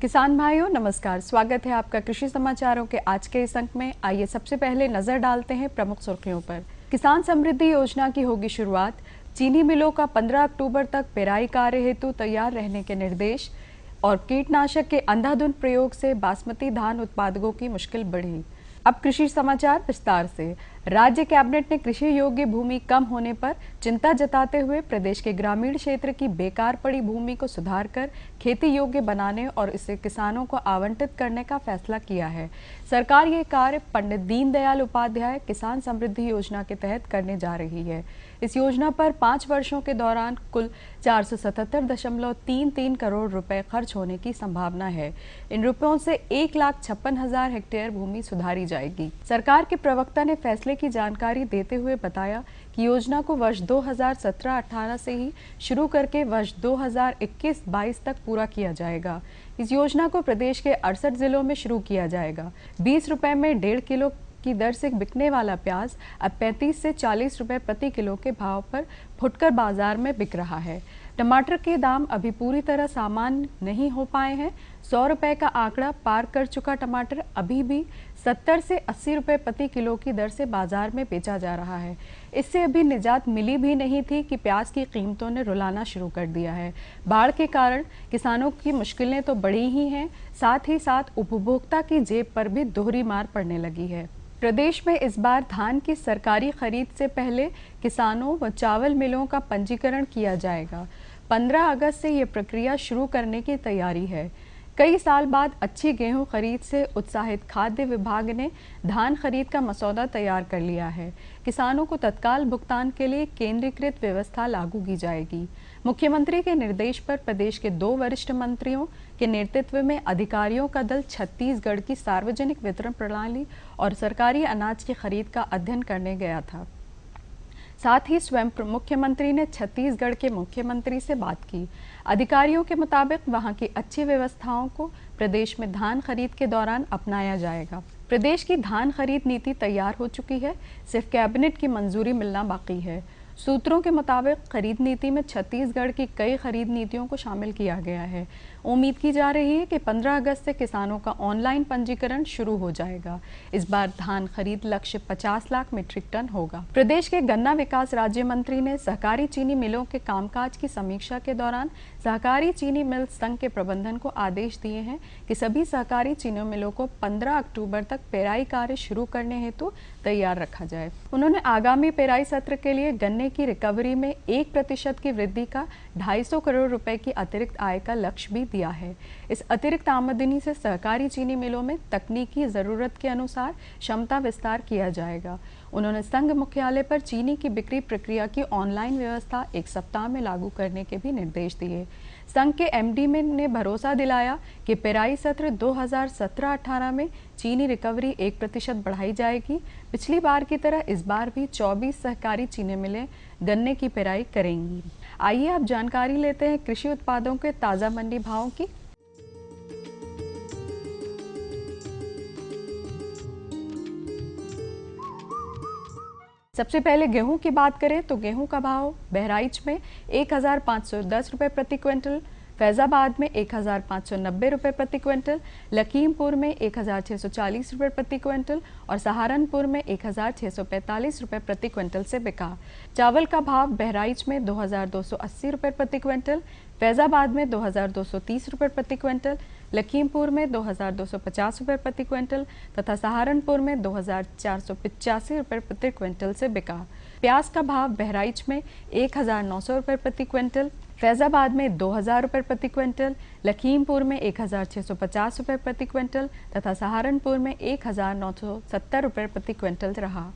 किसान भाइयों नमस्कार, स्वागत है आपका कृषि समाचारों के आज के इस अंक में। आइए सबसे पहले नजर डालते हैं प्रमुख सुर्खियों पर। किसान समृद्धि योजना की होगी शुरुआत। चीनी मिलों का 15 अक्टूबर तक पेराई कार्य हेतु तैयार रहने के निर्देश। और कीटनाशक के अंधाधुंध प्रयोग से बासमती धान उत्पादकों की मुश्किल बढ़ी। अब कृषि समाचार विस्तार से। राज्य कैबिनेट ने कृषि योग्य भूमि कम होने पर चिंता जताते हुए प्रदेश के ग्रामीण क्षेत्र की बेकार पड़ी भूमि को सुधारकर खेती योग्य बनाने और इसे किसानों को आवंटित करने का फैसला किया है। सरकार ये कार्य पंडित दीनदयाल उपाध्याय किसान समृद्धि योजना के तहत करने जा रही है। इस योजना पर 5 वर्षों के दौरान कुल 477.33 करोड़ रुपए खर्च होने की संभावना है। इन रुपयों से 1,56,000 हेक्टेयर भूमि सुधारी जाएगी। सरकार के प्रवक्ता ने फैसले की जानकारी देते हुए बताया कि योजना को वर्ष 2017-18 से ही शुरू करके वर्ष 2021-22 तक पूरा किया जाएगा। इस योजना को प्रदेश के 68 जिलों में शुरू किया जाएगा। 20 रुपए में 1.5 किलो की दर से बिकने वाला प्याज अब 35 से 40 रुपए प्रति किलो के भाव पर फुटकर बाजार में बिक रहा है। टमाटर के दाम अभी पूरी तरह सामान्य नहीं हो पाए हैं। 100 रुपए का आंकड़ा पार कर चुका टमाटर अभी भी 70 से 80 रुपए प्रति किलो की दर से बाजार में बेचा जा रहा है। इससे अभी निजात मिली भी नहीं थी कि प्याज की कीमतों ने रुलाना शुरू कर दिया है। बाढ़ के कारण किसानों की मुश्किलें तो बढ़ी ही हैं, साथ ही साथ उपभोक्ता की जेब पर भी दोहरी मार पड़ने लगी है। प्रदेश में इस बार धान की सरकारी खरीद से पहले किसानों व चावल मिलों का पंजीकरण किया जाएगा। 15 अगस्त से ये प्रक्रिया शुरू करने की तैयारी है। कई साल बाद अच्छी गेहूं खरीद से उत्साहित खाद्य विभाग ने धान खरीद का मसौदा तैयार कर लिया है। किसानों को तत्काल भुगतान के लिए केंद्रीकृत व्यवस्था लागू की जाएगी। मुख्यमंत्री के निर्देश पर प्रदेश के 2 वरिष्ठ मंत्रियों के नेतृत्व में अधिकारियों का दल छत्तीसगढ़ की सार्वजनिक वितरण प्रणाली और सरकारी अनाज की खरीद का अध्ययन करने गया था। साथ ही स्वयं मुख्यमंत्री ने छत्तीसगढ़ के मुख्यमंत्री से बात की। अधिकारियों के मुताबिक वहां की अच्छी व्यवस्थाओं को प्रदेश में धान खरीद के दौरान अपनाया जाएगा। प्रदेश की धान खरीद नीति तैयार हो चुकी है, सिर्फ कैबिनेट की मंजूरी मिलना बाकी है। सूत्रों के मुताबिक खरीद नीति में छत्तीसगढ़ की कई खरीद नीतियों को शामिल किया गया है। उम्मीद की जा रही है कि 15 अगस्त से किसानों का ऑनलाइन पंजीकरण शुरू हो जाएगा। इस बार धान खरीद लक्ष्य 50 लाख मीट्रिक टन होगा। प्रदेश के गन्ना विकास राज्य मंत्री ने सहकारी चीनी मिलों के कामकाज की समीक्षा के दौरान सहकारी चीनी मिल संघ के प्रबंधन को आदेश दिए हैं कि सभी सहकारी चीनी मिलों को 15 अक्टूबर तक पेराई कार्य शुरू करने हेतु तैयार रखा जाए। उन्होंने आगामी पेराई सत्र के लिए गन्ने की रिकवरी में 1% की वृद्धि का 250 करोड़ रुपए की अतिरिक्त आय का लक्ष्य भी दिया है। इस अतिरिक्त आमदनी से सहकारी चीनी मिलों में तकनीकी जरूरत के अनुसार क्षमता विस्तार किया जाएगा। उन्होंने संघ मुख्यालय पर चीनी की बिक्री प्रक्रिया की ऑनलाइन व्यवस्था 1 सप्ताह में लागू करने के भी निर्देश दिए। संघ के एमडी ने भरोसा दिलाया कि पेराई सत्र 2017-18 में चीनी रिकवरी 1% बढ़ाई जाएगी। पिछली बार की तरह इस बार भी 24 सहकारी चीनी मिलें गन्ने की पेराई करेंगी। आइए आप जानकारी लेते हैं कृषि उत्पादों के ताज़ा मंडी भावों की। सबसे पहले गेहूं की बात करें तो गेहूं का भाव बहराइच में 1,510 रुपये प्रति क्विंटल, फैजाबाद में 1,590 रुपये प्रति क्विंटल, लखीमपुर में 1,640 रुपये प्रति क्विंटल और सहारनपुर में 1,645 रुपये प्रति क्विंटल से बिका। चावल का भाव बहराइच में 2,280 रुपये प्रति क्विंटल, फैजाबाद में 2,230 रुपये प्रति क्विंटल, लखीमपुर में 2,250 रुपये प्रति क्विंटल तथा सहारनपुर में 2,485 रुपये प्रति क्विंटल से बिका। प्याज का भाव बहराइच में 1,900 रुपये प्रति क्विंटल, फैजाबाद में 2,000 रुपये प्रति क्विंटल, लखीमपुर में 1,650 रुपये प्रति क्विंटल तथा सहारनपुर में 1,970 रुपये प्रति क्विंटल रहा।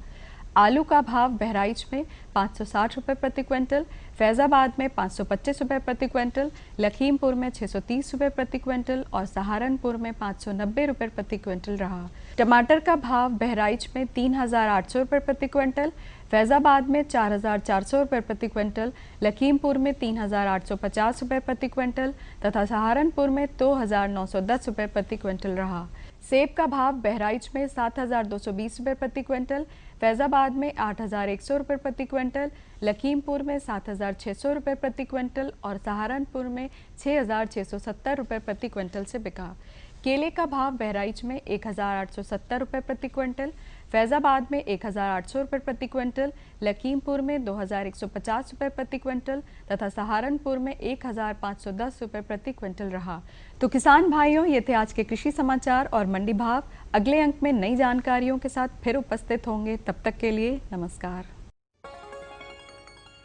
आलू का भाव बहराइच में 560 रुपये प्रति क्विंटल, फैजाबाद में 525 रुपये प्रति क्विंटल, लखीमपुर में 630 रुपये प्रति क्विंटल और सहारनपुर में 590 रुपये प्रति क्विंटल रहा। टमाटर का भाव बहराइच में 3,800 रुपये प्रति क्विंटल, फैजाबाद में 4,400 रुपये प्रति क्विंटल, लखीमपुर में 3,850 रुपये प्रति क्विंटल तथा सहारनपुर में 2,910 रुपये प्रति क्विंटल रहा। सेब का भाव बहराइच में 7,220 रुपये प्रति क्विंटल, फैजाबाद में 8,100 रुपये प्रति क्विंटल, लखीमपुर में 7,600 रुपये प्रति क्विंटल और सहारनपुर में 6,670 रुपये प्रति क्विंटल से बिका। केले का भाव बहराइच में 1,870 रुपये प्रति क्विंटल, फैजाबाद में 1,800 रुपये प्रति क्विंटल, लखीमपुर में 2,150 रुपये प्रति क्विंटल तथा सहारनपुर में 1,510 रुपये प्रति क्विंटल रहा। तो किसान भाइयों, ये थे आज के कृषि समाचार और मंडी भाव। अगले अंक में नई जानकारियों के साथ फिर उपस्थित होंगे। तब तक के लिए नमस्कार।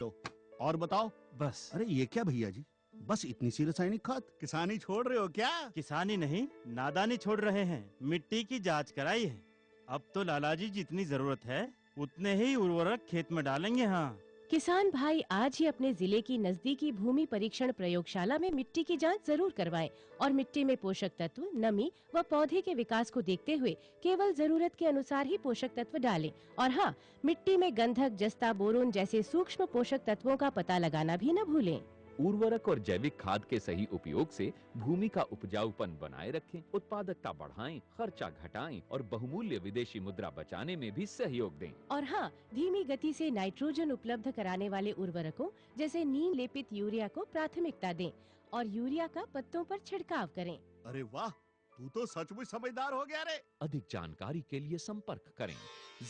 तो और बताओ। बस। अरे ये क्या भैया जी, बस इतनी सी रासायनिक खाद? किसानी छोड़ रहे हो क्या? किसानी नहीं, नादानी छोड़ रहे हैं। मिट्टी की जांच कराई है। अब तो लालाजी जितनी जरूरत है उतने ही उर्वरक खेत में डालेंगे। हाँ, किसान भाई आज ही अपने जिले की नजदीकी भूमि परीक्षण प्रयोगशाला में मिट्टी की जांच जरूर करवाएं और मिट्टी में पोषक तत्व, नमी व पौधे के विकास को देखते हुए केवल जरूरत के अनुसार ही पोषक तत्व डालें। और हाँ, मिट्टी में गंधक, जस्ता, बोरोन जैसे सूक्ष्म पोषक तत्वों का पता लगाना भी न भूलें। उर्वरक और जैविक खाद के सही उपयोग से भूमि का उपजाऊपन बनाए रखें, उत्पादकता बढ़ाएं, खर्चा घटाएं और बहुमूल्य विदेशी मुद्रा बचाने में भी सहयोग दें। और हाँ, धीमी गति से नाइट्रोजन उपलब्ध कराने वाले उर्वरकों जैसे नीम लेपित यूरिया को प्राथमिकता दें और यूरिया का पत्तों पर छिड़काव करें। अरे वाह, तू तो सचमुच समझदार हो गया रे। अधिक जानकारी के लिए संपर्क करें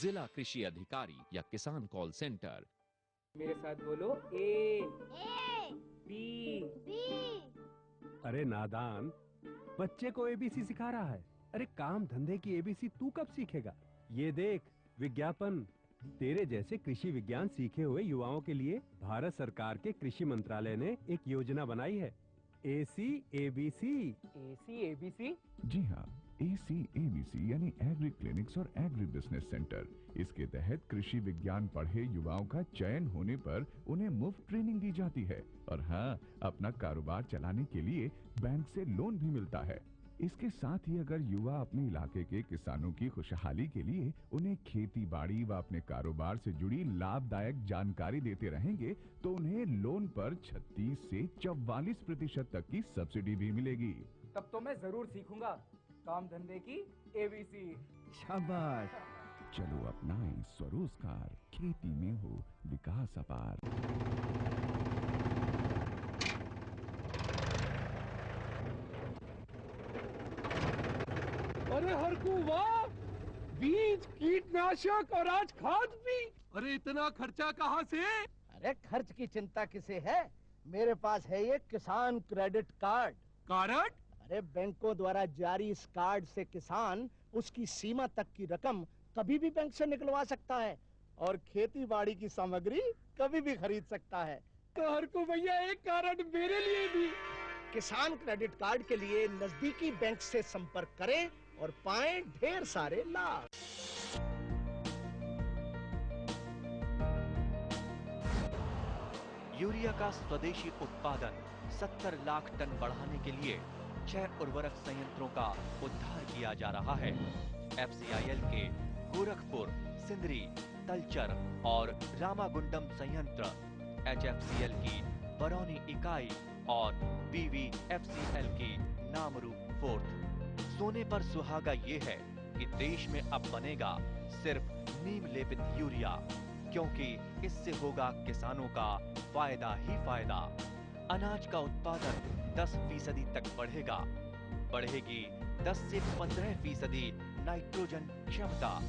जिला कृषि अधिकारी या किसान कॉल सेंटर। मेरे साथ बोलो ए बी। अरे नादान, बच्चे को एबीसी सिखा रहा है। अरे काम धंधे की एबीसी तू कब सीखेगा? ये देख विज्ञापन। तेरे जैसे कृषि विज्ञान सीखे हुए युवाओं के लिए भारत सरकार के कृषि मंत्रालय ने एक योजना बनाई है, एसी एबीसी। जी हाँ, ACABC यानी एग्री क्लिनिक्स और एग्री बिजनेस सेंटर। इसके तहत कृषि विज्ञान पढ़े युवाओं का चयन होने पर उन्हें मुफ्त ट्रेनिंग दी जाती है और हाँ, अपना कारोबार चलाने के लिए बैंक से लोन भी मिलता है। इसके साथ ही अगर युवा अपने इलाके के किसानों की खुशहाली के लिए उन्हें खेती बाड़ी व अपने कारोबार से जुड़ी लाभदायक जानकारी देते रहेंगे तो उन्हें लोन पर 36 से 44% तक की सब्सिडी भी मिलेगी। तब तो मैं जरूर सीखूंगा काम धंधे की एबीसी। शाबाश, चलो अपनाएं स्वरोजगार, खेती में हो विकास अपार। अरे हरकू वाह, बीज, कीटनाशक और आज खाद भी। अरे इतना खर्चा कहाँ से? अरे खर्च की चिंता किसे है, मेरे पास है ये किसान क्रेडिट कार्ड। कार्ड? अरे बैंकों द्वारा जारी इस कार्ड से किसान उसकी सीमा तक की रकम कभी भी बैंक से निकलवा सकता है और खेती बाड़ी की सामग्री कभी भी खरीद सकता है। तो हरकू भैया एक कार्ड मेरे लिए भी। किसान क्रेडिट कार्ड के लिए नजदीकी बैंक से संपर्क करें और पाएं ढेर सारे लाभ। यूरिया का स्वदेशी उत्पादन 70 लाख टन बढ़ाने के लिए 6 उर्वरक संयंत्रों का उद्धार किया जा रहा है। FCIL के गोरखपुर, सिंदरी, तलचर और रामागुंडम संयंत्र, HFCL की बरौनी इकाई और BVFCL की नामरू फोर्थ। सोने पर सुहागा ये है कि देश में अब बनेगा सिर्फ नीम लेपित यूरिया, क्योंकि इससे होगा किसानों का फायदा ही फायदा। अनाज का उत्पादन 10% तक बढ़ेगा। बढ़ेगी 10 से 15% नाइट्रोजन क्षमता।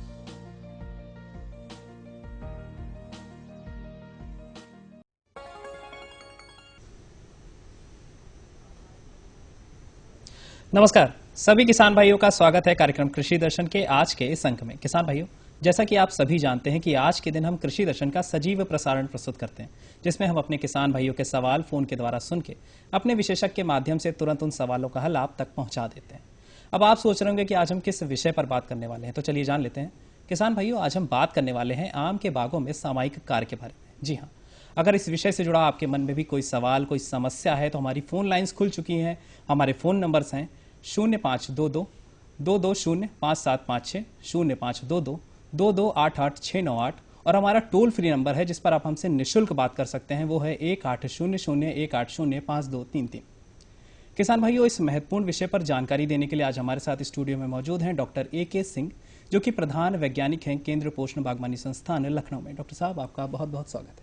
नमस्कार, सभी किसान भाइयों का स्वागत है कार्यक्रम कृषि दर्शन के आज के इस अंक में। किसान भाइयों, जैसा कि आप सभी जानते हैं कि आज के दिन हम कृषि दर्शन का सजीव प्रसारण प्रस्तुत करते हैं, जिसमें हम अपने किसान भाइयों के सवाल फोन के द्वारा सुन के अपने विशेषज्ञ के माध्यम से तुरंत उन सवालों का हल आप तक पहुंचा देते हैं। अब आप सोच रहे होंगे कि आज हम किस विषय पर बात करने वाले हैं, तो चलिए जान लेते हैं। किसान भाइयों, आज हम बात करने वाले हैं आम के बागों में सामयिक कार्य के बारे में। जी हाँ, अगर इस विषय से जुड़ा आपके मन में भी कोई सवाल, कोई समस्या है तो हमारी फोन लाइन्स खुल चुकी हैं। हमारे फोन नंबर्स हैं 0522 220 5756, 0522 2288698 और हमारा टोल फ्री नंबर है जिस पर आप हमसे निःशुल्क बात कर सकते हैं, वो है 1800 180 5233। किसान भाइयों, इस महत्वपूर्ण विषय पर जानकारी देने के लिए आज हमारे साथ स्टूडियो में मौजूद हैं डॉक्टर A.K. सिंह, जो कि प्रधान वैज्ञानिक हैं केंद्र पोषण बागवानी संस्थान लखनऊ में। डॉक्टर साहब, आपका बहुत बहुत स्वागत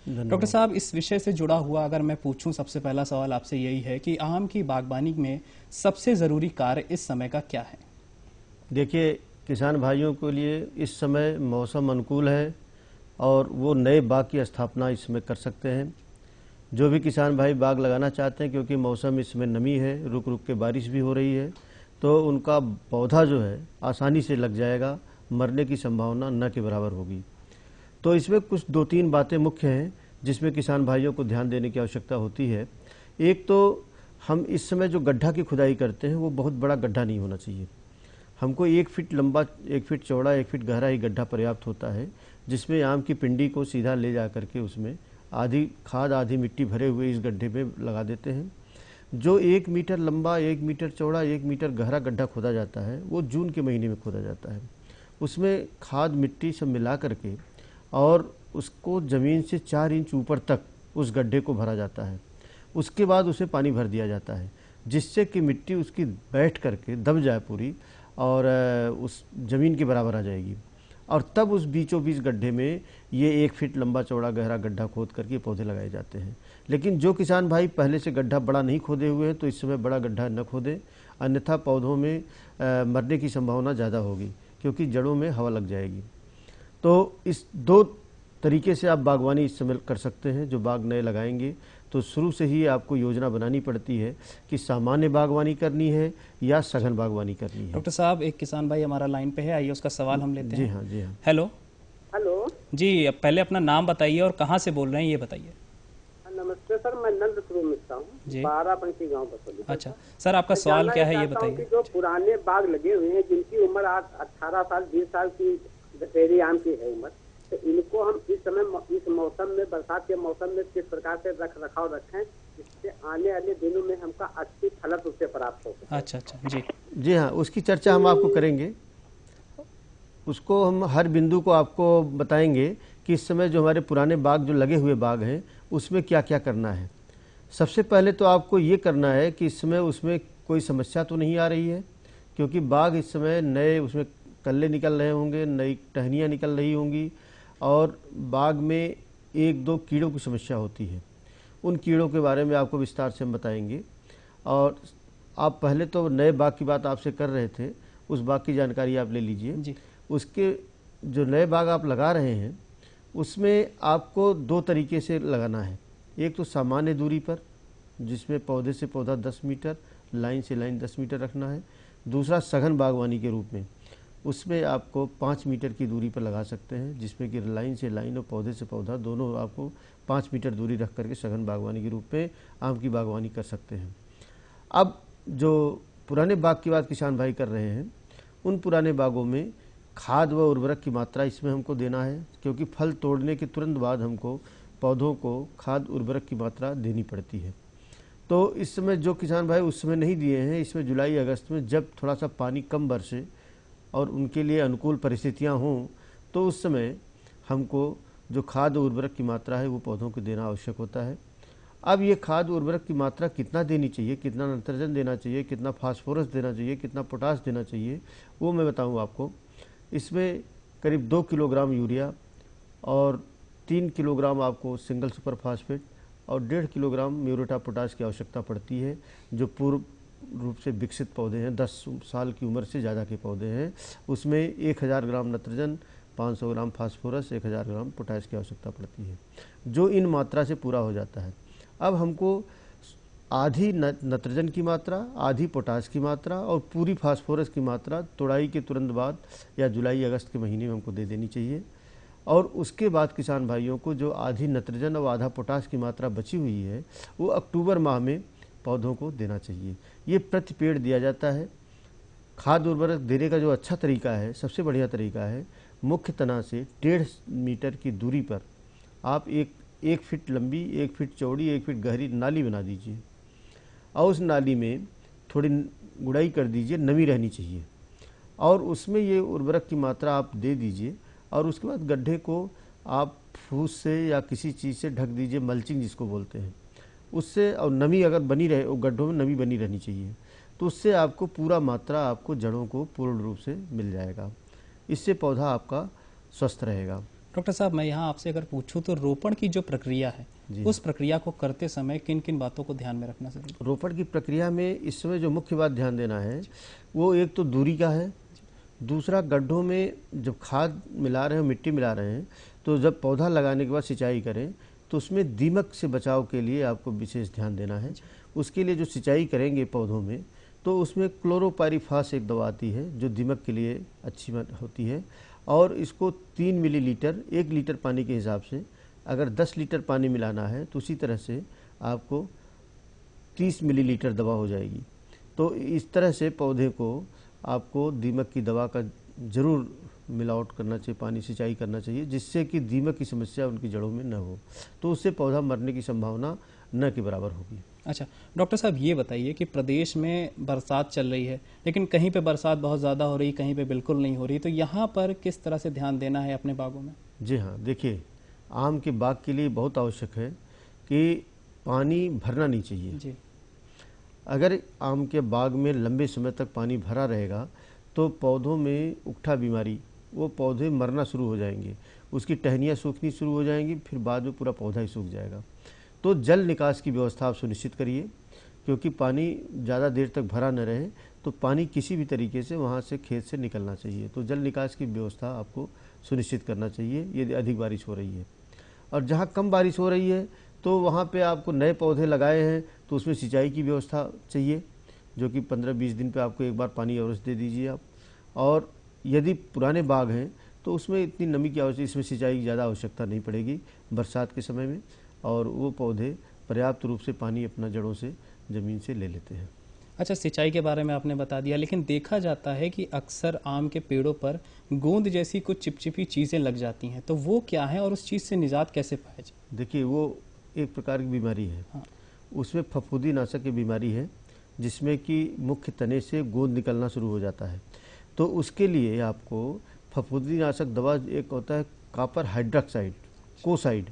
है। डॉक्टर साहब, इस विषय से जुड़ा हुआ अगर मैं पूछूं, सबसे पहला सवाल आपसे यही है कि आम की बागवानी में सबसे जरूरी कार्य इस समय का क्या है? देखिए, किसान भाइयों के लिए इस समय मौसम अनुकूल है और वो नए बाग की स्थापना इसमें कर सकते हैं। जो भी किसान भाई बाग लगाना चाहते हैं, क्योंकि मौसम इसमें नमी है, रुक रुक के बारिश भी हो रही है, तो उनका पौधा जो है आसानी से लग जाएगा, मरने की संभावना न के बराबर होगी। तो इसमें कुछ 2-3 बातें मुख्य हैं जिसमें किसान भाइयों को ध्यान देने की आवश्यकता होती है। एक तो हम इस समय जो गड्ढा की खुदाई करते हैं वो बहुत बड़ा गड्ढा नहीं होना चाहिए। हमको 1 फीट लंबा, 1 फीट चौड़ा, 1 फीट गहरा ही गड्ढा पर्याप्त होता है, जिसमें आम की पिंडी को सीधा ले जा करके उसमें आधी खाद आधी मिट्टी भरे हुए इस गड्ढे में लगा देते हैं। जो 1 मीटर लंबा, 1 मीटर चौड़ा, 1 मीटर गहरा गड्ढा खोदा जाता है वो जून के महीने में खोदा जाता है। उसमें खाद मिट्टी सब मिला करके और उसको ज़मीन से 4 इंच ऊपर तक उस गड्ढे को भरा जाता है। उसके बाद उसे पानी भर दिया जाता है, जिससे कि मिट्टी उसकी बैठ करके दब जाए पूरी और उस ज़मीन के बराबर आ जाएगी। और तब उस बीचों बीच गड्ढे में ये 1 फीट लंबा चौड़ा गहरा गड्ढा खोद करके पौधे लगाए जाते हैं। लेकिन जो किसान भाई पहले से गड्ढा बड़ा नहीं खोदे हुए हैं तो इस समय बड़ा गड्ढा न खोदें, अन्यथा पौधों में मरने की संभावना ज़्यादा होगी, क्योंकि जड़ों में हवा लग जाएगी। तो इस 2 तरीके से आप बागवानी इस समय कर सकते हैं। जो बाग नए लगाएंगे तो शुरू से ही आपको योजना बनानी पड़ती है कि सामान्य बागवानी करनी है या सघन बागवानी करनी है। डॉक्टर साहब, एक किसान भाई हमारा लाइन पे है, आइए उसका सवाल हम लेते हैं। जी हाँ, जी हाँ। हेलो हेलो जी, अब पहले अपना नाम बताइए और कहाँ से बोल रहे हैं ये बताइए। नमस्ते सर, मैं नंद स्वरूप मिश्रा हूँ, जी। 12 पंची गाँव बसोली। अच्छा सर, आपका सवाल क्या है ये बताइए। जो पुराने बाग लगे हुए हैं जिनकी उम्र आज 18 साल 20 साल की दशहरी आम की है उम्र, तो इनको हम इस समय इस मौसम में, बरसात के मौसम में किस प्रकार से रख रखाव रखें जिससे आने वाले दिनों में हमका अच्छी फलत उससे प्राप्त हो सके? अच्छा जी जी हाँ, उसकी चर्चा हम आपको करेंगे। उसको हम हर बिंदु को आपको बताएंगे कि इस समय जो हमारे पुराने बाग जो लगे हुए बाग हैं उसमें क्या क्या करना है। सबसे पहले तो आपको ये करना है कि इस समय उसमें कोई समस्या तो नहीं आ रही है, क्योंकि बाग इस समय नए उसमें कल्ले निकल रहे होंगे, नई टहनियाँ निकल रही होंगी और बाग में 1-2 कीड़ों की समस्या होती है। उन कीड़ों के बारे में आपको विस्तार से हम बताएंगे। और आप पहले तो नए बाग की बात आपसे कर रहे थे, उस बाग की जानकारी आप ले लीजिए। उसके जो नए बाग आप लगा रहे हैं उसमें आपको 2 तरीके से लगाना है। एक तो सामान्य दूरी पर, जिसमें पौधे से पौधा 10 मीटर, लाइन से लाइन 10 मीटर रखना है। दूसरा सघन बागवानी के रूप में, उसमें आपको 5 मीटर की दूरी पर लगा सकते हैं, जिसमें कि लाइन से लाइन और पौधे से पौधा दोनों आपको 5 मीटर दूरी रख करके सघन बागवानी के रूप में आम की बागवानी कर सकते हैं। अब जो पुराने बाग की बात किसान भाई कर रहे हैं, उन पुराने बागों में खाद व उर्वरक की मात्रा इसमें हमको देना है, क्योंकि फल तोड़ने के तुरंत बाद हमको पौधों को खाद उर्वरक की मात्रा देनी पड़ती है। तो इस समय जो किसान भाई उस समय नहीं दिए हैं, इसमें जुलाई अगस्त में जब थोड़ा सा पानी कम बरसे और उनके लिए अनुकूल परिस्थितियां हों, तो उस समय हमको जो खाद उर्वरक की मात्रा है वो पौधों को देना आवश्यक होता है। अब ये खाद उर्वरक की मात्रा कितना देनी चाहिए, कितना नाइट्रोजन देना चाहिए, कितना फास्फोरस देना चाहिए, कितना पोटास देना चाहिए, वो मैं बताऊँ आपको। इसमें करीब 2 किलोग्राम यूरिया और 3 किलोग्राम आपको सिंगल सुपर फास्फेट और 1.5 किलोग्राम म्यूरेट ऑफ पोटाश की आवश्यकता पड़ती है। जो पूर्व रूप से विकसित पौधे हैं, 10 साल की उम्र से ज़्यादा के पौधे हैं, उसमें 1000 ग्राम नाइट्रोजन, 500 ग्राम फास्फोरस, 1000 ग्राम पोटाश की आवश्यकता पड़ती है, जो इन मात्रा से पूरा हो जाता है। अब हमको आधी नाइट्रोजन की मात्रा, आधी पोटाश की मात्रा और पूरी फास्फोरस की मात्रा तुड़ाई के तुरंत बाद या जुलाई अगस्त के महीने में हमको दे देनी चाहिए। और उसके बाद किसान भाइयों को जो आधी नाइट्रोजन और आधा पोटाश की मात्रा बची हुई है वो अक्टूबर माह में पौधों को देना चाहिए। ये प्रति पेड़ दिया जाता है। खाद उर्वरक देने का जो अच्छा तरीका है, सबसे बढ़िया तरीका है, मुख्य तना से 1.5 मीटर की दूरी पर आप एक फीट लंबी, 1 फीट चौड़ी, 1 फीट गहरी नाली बना दीजिए और उस नाली में थोड़ी गुड़ाई कर दीजिए, नमी रहनी चाहिए, और उसमें ये उर्वरक की मात्रा आप दे दीजिए। और उसके बाद गड्ढे को आप फूस से या किसी चीज़ से ढक दीजिए, मल्चिंग जिसको बोलते हैं। उससे, और नमी अगर बनी रहे, गड्ढों में नमी बनी रहनी चाहिए, तो उससे आपको पूरा मात्रा आपको जड़ों को पूर्ण रूप से मिल जाएगा। इससे पौधा आपका स्वस्थ रहेगा। डॉक्टर साहब, मैं यहाँ आपसे अगर पूछूं तो रोपण की जो प्रक्रिया है, उस प्रक्रिया को करते समय किन किन बातों को ध्यान में रखना जरूरी है? रोपण की प्रक्रिया में इस समय जो मुख्य बात ध्यान देना है वो एक तो दूरी का है, दूसरा गड्ढों में जब खाद मिला रहे हैं, मिट्टी मिला रहे हैं, तो जब पौधा लगाने के बाद सिंचाई करें तो उसमें दीमक से बचाव के लिए आपको विशेष ध्यान देना है। उसके लिए जो सिंचाई करेंगे पौधों में, तो उसमें क्लोरोपाइरीफास एक दवा आती है जो दीमक के लिए अच्छी होती है, और इसको 3 मिलीलीटर 1 लीटर पानी के हिसाब से अगर 10 लीटर पानी मिलाना है तो उसी तरह से आपको 30 मिलीलीटर दवा हो जाएगी। तो इस तरह से पौधे को आपको दीमक की दवा का ज़रूर मिलावट करना चाहिए, पानी सिंचाई करना चाहिए, जिससे कि दीमक की समस्या उनकी जड़ों में न हो, तो उससे पौधा मरने की संभावना न के बराबर होगी। अच्छा डॉक्टर साहब, ये बताइए कि प्रदेश में बरसात चल रही है, लेकिन कहीं पे बरसात बहुत ज़्यादा हो रही, कहीं पे बिल्कुल नहीं हो रही, तो यहाँ पर किस तरह से ध्यान देना है अपने बागों में? जी हाँ, देखिए, आम के बाग के लिए बहुत आवश्यक है कि पानी भरना नहीं चाहिए जी। अगर आम के बाग में लंबे समय तक पानी भरा रहेगा तो पौधों में उकठा बीमारी, वो पौधे मरना शुरू हो जाएंगे, उसकी टहनियाँ सूखनी शुरू हो जाएंगी, फिर बाद में पूरा पौधा ही सूख जाएगा। तो जल निकास की व्यवस्था आप सुनिश्चित करिए, क्योंकि पानी ज़्यादा देर तक भरा न रहे, तो पानी किसी भी तरीके से वहाँ से खेत से निकलना चाहिए। तो जल निकास की व्यवस्था आपको सुनिश्चित करना चाहिए यदि अधिक बारिश हो रही है। और जहाँ कम बारिश हो रही है तो वहाँ पे आपको नए पौधे लगाए हैं तो उसमें सिंचाई की व्यवस्था चाहिए, जो कि 15-20 दिन पे आपको एक बार पानी अवश्य दे दीजिए आप। और यदि पुराने बाग हैं तो उसमें इतनी नमी की आवश्यकता, इसमें सिंचाई की ज़्यादा आवश्यकता नहीं पड़ेगी बरसात के समय में, और वो पौधे पर्याप्त रूप से पानी अपना जड़ों से ज़मीन से ले लेते हैं। अच्छा, सिंचाई के बारे में आपने बता दिया, लेकिन देखा जाता है कि अक्सर आम के पेड़ों पर गोंद जैसी कुछ चिपचिपी चीज़ें लग जाती हैं, तो वो क्या है और उस चीज़ से निजात कैसे पाए जाए? देखिए, वो एक प्रकार की बीमारी है। हाँ। उसमें फफूंदी नाशक की बीमारी है, जिसमें कि मुख्य तने से गोंद निकलना शुरू हो जाता है। तो उसके लिए आपको फफूंदी नाशक दवा एक होता है कॉपर हाइड्रोक्साइड, कोसाइड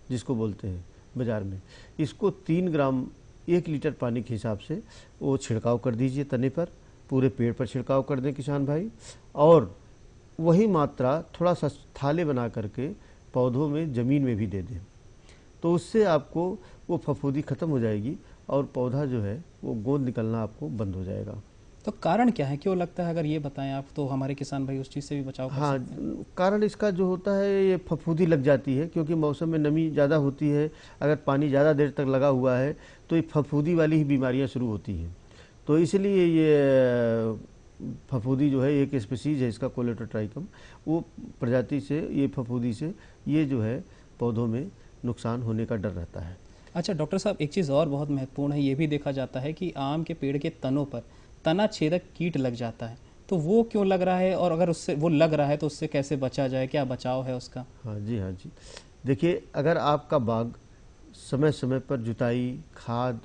जिसको बोलते हैं बाज़ार में, इसको 3 ग्राम 1 लीटर पानी के हिसाब से वो छिड़काव कर दीजिए तने पर, पूरे पेड़ पर छिड़काव कर दें किसान भाई, और वही मात्रा थोड़ा सा थाले बना करके पौधों में ज़मीन में भी दे दें, तो उससे आपको वो फफूंदी ख़त्म हो जाएगी और पौधा जो है वो गोंद निकलना आपको बंद हो जाएगा। तो कारण क्या है, क्यों लगता है? अगर ये बताएं आप तो हमारे किसान भाई उस चीज़ से भी बचाव कर हाँ, सकते हैं। कारण इसका जो होता है ये फफूंदी लग जाती है, क्योंकि मौसम में नमी ज़्यादा होती है, अगर पानी ज़्यादा देर तक लगा हुआ है तो ये फफूंदी वाली ही बीमारियां शुरू होती हैं। तो इसलिए ये फफूंदी जो है एक स्पीसीज है इसका, कोलेटोट्राइकम, वो प्रजाति से ये फफूंदी से ये जो है पौधों में नुकसान होने का डर रहता है। अच्छा डॉक्टर साहब, एक चीज़ और बहुत महत्वपूर्ण है, ये भी देखा जाता है कि आम के पेड़ के तनों पर तना छेदक कीट लग जाता है, तो वो क्यों लग रहा है और अगर उससे वो लग रहा है तो उससे कैसे बचा जाए, क्या बचाव है उसका? हाँ जी, हाँ जी। देखिए, अगर आपका बाग समय समय पर जुताई, खाद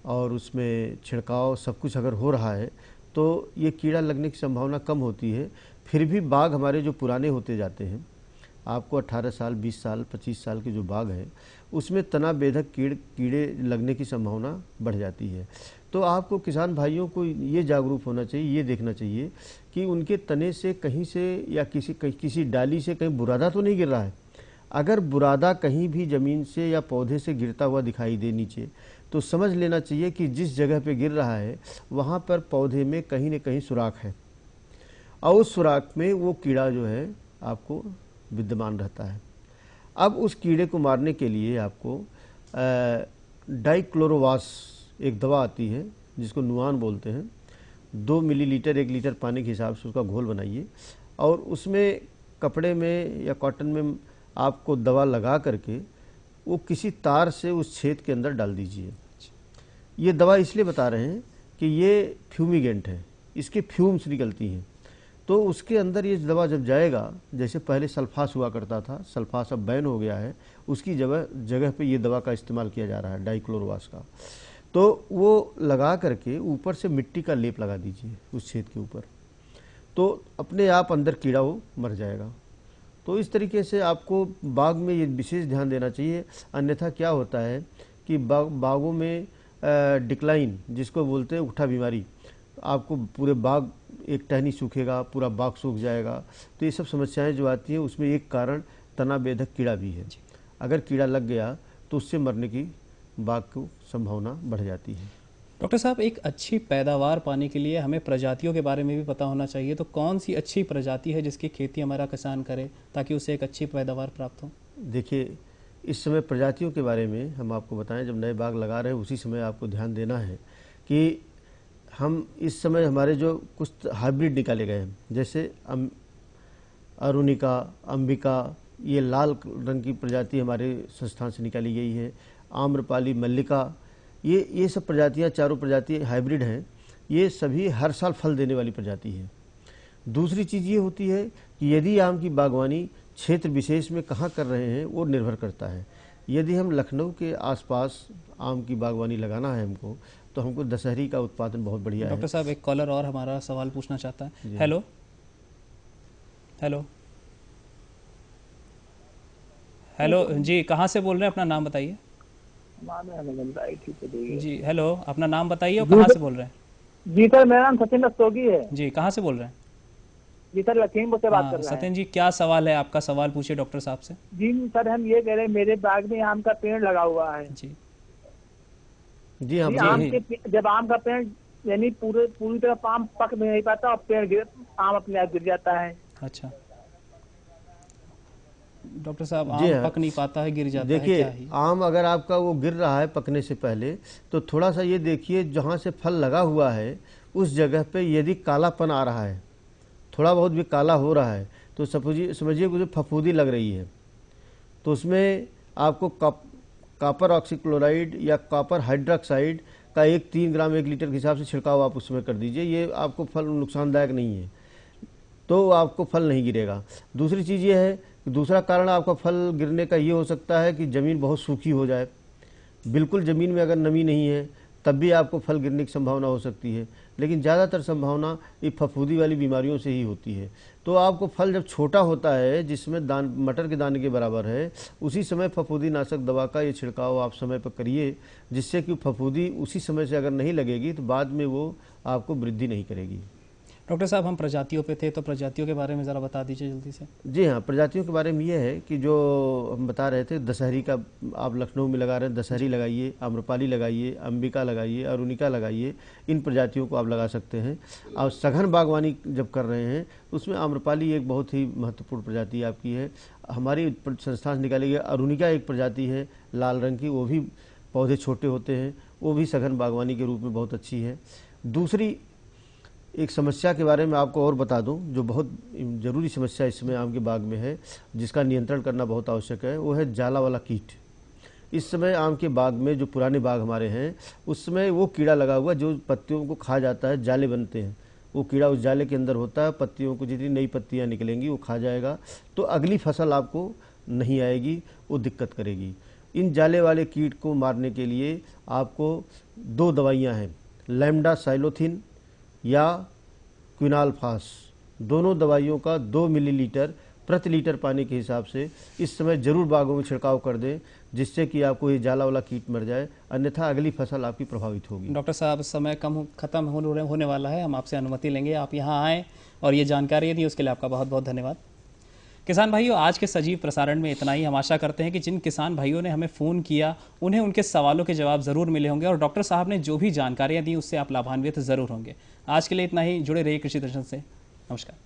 और उसमें छिड़काव सब कुछ अगर हो रहा है तो ये कीड़ा लगने की संभावना कम होती है। फिर भी बाग हमारे जो पुराने होते जाते हैं, आपको 18 साल, 20 साल, 25 साल के जो बाग हैं उसमें तना बेधक कीड़े लगने की संभावना बढ़ जाती है। तो आपको किसान भाइयों को ये जागरूक होना चाहिए, ये देखना चाहिए कि उनके तने से कहीं से या किसी डाली से कहीं बुरादा तो नहीं गिर रहा है। अगर बुरादा कहीं भी ज़मीन से या पौधे से गिरता हुआ दिखाई दे नीचे, तो समझ लेना चाहिए कि जिस जगह पे गिर रहा है वहाँ पर पौधे में कहीं न कहीं सुराख है, और उस सुराख में वो कीड़ा जो है आपको विद्यमान रहता है। अब उस कीड़े को मारने के लिए आपको डाइक्लोरोवास एक दवा आती है जिसको नुआन बोलते हैं, 2 मिलीलीटर 1 लीटर पानी के हिसाब से उसका घोल बनाइए और उसमें कपड़े में या कॉटन में आपको दवा लगा करके वो किसी तार से उस छेद के अंदर डाल दीजिए। ये दवा इसलिए बता रहे हैं कि ये फ्यूमिगेंट है, इसके फ्यूम्स निकलती हैं, तो उसके अंदर ये दवा जब जाएगा, जैसे पहले सल्फास हुआ करता था, सल्फास अब बैन हो गया है, उसकी जगह पे ये दवा का इस्तेमाल किया जा रहा है, डाइक्लोरोवास का। तो वो लगा करके ऊपर से मिट्टी का लेप लगा दीजिए उस छेद के ऊपर, तो अपने आप अंदर कीड़ा वो मर जाएगा। तो इस तरीके से आपको बाग में ये विशेष ध्यान देना चाहिए। अन्यथा क्या होता है कि बागों में डिक्लाइन जिसको बोलते हैं उठा बीमारी, आपको पूरे बाग एक टहनी सूखेगा, पूरा बाग सूख जाएगा। तो ये सब समस्याएं जो आती हैं उसमें एक कारण तना बेधक कीड़ा भी है। अगर कीड़ा लग गया तो उससे मरने की बाग को संभावना बढ़ जाती है। डॉक्टर साहब, एक अच्छी पैदावार पाने के लिए हमें प्रजातियों के बारे में भी पता होना चाहिए। तो कौन सी अच्छी प्रजाति है जिसकी खेती हमारा किसान करे ताकि उसे एक अच्छी पैदावार प्राप्त हो? देखिए, इस समय प्रजातियों के बारे में हम आपको बताएं, जब नए बाग लगा रहे हैं उसी समय आपको ध्यान देना है कि हम इस समय हमारे जो कुछ हाइब्रिड निकाले गए हैं, जैसे अरुणिका, अंबिका, ये लाल रंग की प्रजाति हमारे संस्थान से निकाली गई है। आम्रपाली, मल्लिका, ये सब प्रजातियां, चारों प्रजाति हाइब्रिड हैं। ये सभी हर साल फल देने वाली प्रजाति है। दूसरी चीज़ ये होती है कि यदि आम की बागवानी क्षेत्र विशेष में कहाँ कर रहे हैं वो निर्भर करता है। यदि हम लखनऊ के आसपास आम की बागवानी लगाना है हमको, तो हमको दशहरी का उत्पादन बहुत बढ़िया है। डॉक्टर साहब, एक कॉलर और हमारा सवाल पूछना चाहता है। हेलो हेलो हेलो जी, कहाँ से बोल रहे हैं? अपना नाम बताइए जी। हेलो, अपना नाम बताइए और कहाँ से बोल रहे हैं? जी सर, मेरा नाम सचिन रस्तोगी है। जी, कहाँ से बोल रहे हैं? जी सर, लखीमपुर से बात कर रहे हैं। सचिन जी, क्या सवाल है आपका? सवाल पूछिए डॉक्टर साहब से। जी सर, हम ये कह रहे हैं, मेरे बाग में आम का पेड़ लगा हुआ है। जी जी हाँ, जब आम का पेड़ यानी पूरी तरह आम पक नहीं पाता और पेड़ आम अपने आप गिर जाता है। अच्छा डॉक्टर साहब, आम पक नहीं पाता है, गिर जाता है। देखिए, आम अगर आपका वो गिर रहा है पकने से पहले, तो थोड़ा सा ये देखिए जहाँ से फल लगा हुआ है उस जगह पे यदि कालापन आ रहा है, थोड़ा बहुत भी काला हो रहा है, तो समझिए मुझे फफूंदी लग रही है, तो उसमें आपको कॉपर ऑक्सीक्लोराइड या कॉपर हाइड्रोक्साइड का 3 ग्राम 1 लीटर के हिसाब से छिड़काव आप उसमें कर दीजिए। ये आपको फल नुकसानदायक नहीं है, तो आपको फल नहीं गिरेगा। दूसरी चीज़ ये है कि दूसरा कारण आपका फल गिरने का ये हो सकता है कि ज़मीन बहुत सूखी हो जाए। बिल्कुल ज़मीन में अगर नमी नहीं है तब भी आपको फल गिरने की संभावना हो सकती है, लेकिन ज़्यादातर संभावना ये फफूंदी वाली बीमारियों से ही होती है। तो आपको फल जब छोटा होता है, जिसमें मटर के दाने के बराबर है, उसी समय फफूंदी नाशक दवा का ये छिड़काव आप समय पर करिए, जिससे कि फफूंदी उसी समय से अगर नहीं लगेगी तो बाद में वो आपको वृद्धि नहीं करेगी। डॉक्टर साहब, हम प्रजातियों पे थे, तो प्रजातियों के बारे में ज़रा बता दीजिए जल्दी से। जी हाँ, प्रजातियों के बारे में ये है कि जो हम बता रहे थे, दशहरी का आप लखनऊ में लगा रहे हैं, दशहरी लगाइए, आम्रपाली लगाइए, अंबिका लगाइए, अरुणिका लगाइए, इन प्रजातियों को आप लगा सकते हैं। और सघन बागवानी जब कर रहे हैं उसमें आम्रपाली एक बहुत ही महत्वपूर्ण प्रजाति आपकी है। हमारी संस्थान से निकाली गई अरुणिका एक प्रजाति है लाल रंग की, वो भी पौधे छोटे होते हैं, वो भी सघन बागवानी के रूप में बहुत अच्छी है। दूसरी एक समस्या के बारे में आपको और बता दूं, जो बहुत ज़रूरी समस्या इस समय आम के बाग में है, जिसका नियंत्रण करना बहुत आवश्यक है, वो है जाला वाला कीट। इस समय आम के बाग में, जो पुराने बाग हमारे हैं, उस समय वो कीड़ा लगा हुआ जो पत्तियों को खा जाता है, जाले बनते हैं, वो कीड़ा उस जाले के अंदर होता है, पत्तियों को जितनी नई पत्तियाँ निकलेंगी वो खा जाएगा, तो अगली फसल आपको नहीं आएगी, वो दिक्कत करेगी। इन जाले वाले कीट को मारने के लिए आपको 2 दवाइयाँ हैं, लैम्डा साइलोथिन या क्विनालफास। दोनों दवाइयों का 2 मिलीलीटर प्रति लीटर पानी के हिसाब से इस समय जरूर बागों में छिड़काव कर दें, जिससे कि आपको ये जाला वाला कीट मर जाए, अन्यथा अगली फसल आपकी प्रभावित होगी। डॉक्टर साहब, समय खत्म होने वाला है, हम आपसे अनुमति लेंगे, आप यहाँ आएँ और ये जानकारी दी, उसके लिए आपका बहुत बहुत धन्यवाद। किसान भाइयों, आज के सजीव प्रसारण में इतना ही। हम आशा करते हैं कि जिन किसान भाइयों ने हमें फ़ोन किया उन्हें उनके सवालों के जवाब ज़रूर मिले होंगे और डॉक्टर साहब ने जो भी जानकारियां दी उससे आप लाभान्वित ज़रूर होंगे। आज के लिए इतना ही। जुड़े रहिए कृषि दर्शन से। नमस्कार।